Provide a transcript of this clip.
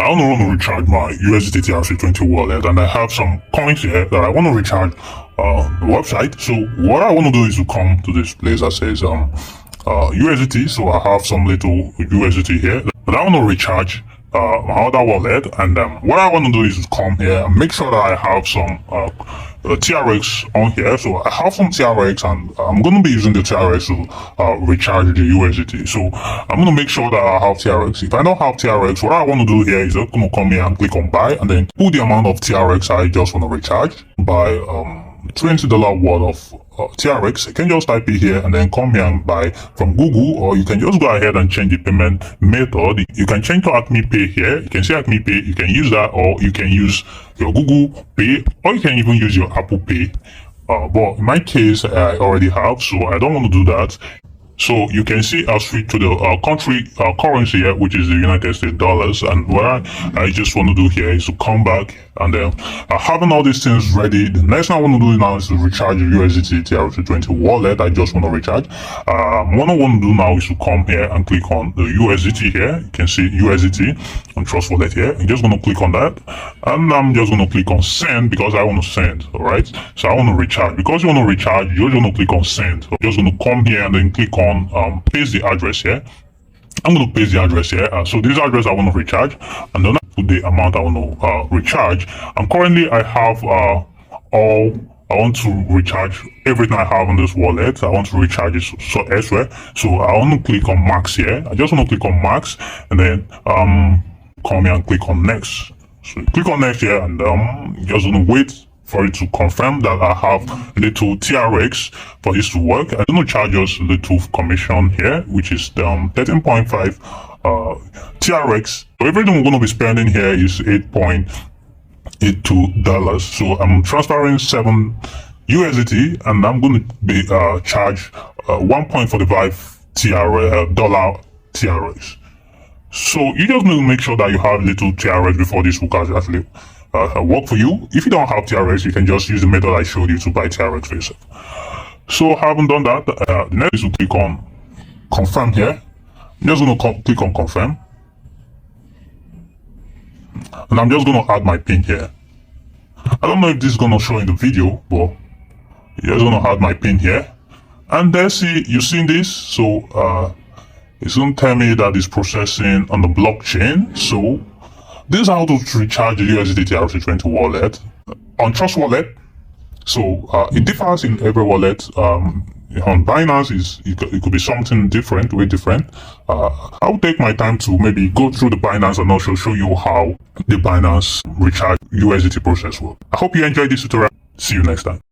I only want to recharge my USDT TRC20 wallet, and I have some coins here that I want to recharge the website. So what I want to do is to come to this place that says USDT. So I have some little USDT here, but I want to recharge my other wallet. And what I want to do is to come here and make sure that I have some TRX on here. So I have some TRX, and I'm going to be using the TRX to recharge the USDT. So I'm going to make sure that I have TRX. If I don't have TRX, what I want to do here is I'm going to come here and click on buy, and then put the amount of TRX I just want to recharge by $20 worth of TRX. You can just type it here and then come here and buy from Google, or you can just go ahead and change the payment method. You can change to Acme Pay here. You can see Acme Pay. You can use that, or you can use your Google Pay, or you can even use your Apple Pay. But in my case, I already have, so I don't want to do that. So you can see I'll switch to the country currency here, which is the United States dollars. And what I just want to do here is to come back, and then having all these things ready, the next thing I want to do now is to recharge the USDT TRC20 wallet. I just want to recharge. What I want to do now is to come here and click on the USDT here. You can see USDT on Trust Wallet here. I'm just going to click on that, and I'm just going to click on send because I want to send. All right. So I want to recharge. Because you want to recharge, you're just going to click on send. So you're just going to come here and then click on paste the address here. I'm going to paste the address here. So this address I want to recharge, and then I put the amount I want to recharge. And currently I have I want to recharge everything I have on this wallet. I want to recharge it so elsewhere. So I want to click on max here. I just want to click on max, and then come here and click on next. So click on next here, and just going to wait for it to confirm that I have little TRX for this to work. I don't charge us little commission here, which is 13.5 TRX. So everything we're going to be spending here is $8.82. So I'm transferring 7 USDT, and I'm going to be charged 1.45 dollar TRX. So you just need to make sure that you have little TRX before this will actually work for you. If you don't have TRX, you can just use the method I showed you to buy TRX for yourself. So having done that, the next is to click on confirm here. I'm just going to click on confirm, and I'm just going to add my pin here. I don't know if this is going to show in the video, but you're just going to add my pin here, and then see you seen this. So it's going to tell me that it's processing on the blockchain. So this is how to recharge the USDT TRC20 wallet on Trust Wallet. So it differs in every wallet. On Binance, it could be something different, way different. I'll take my time to maybe go through the Binance and also show you how the Binance recharge USDT process works. I hope you enjoyed this tutorial. See you next time.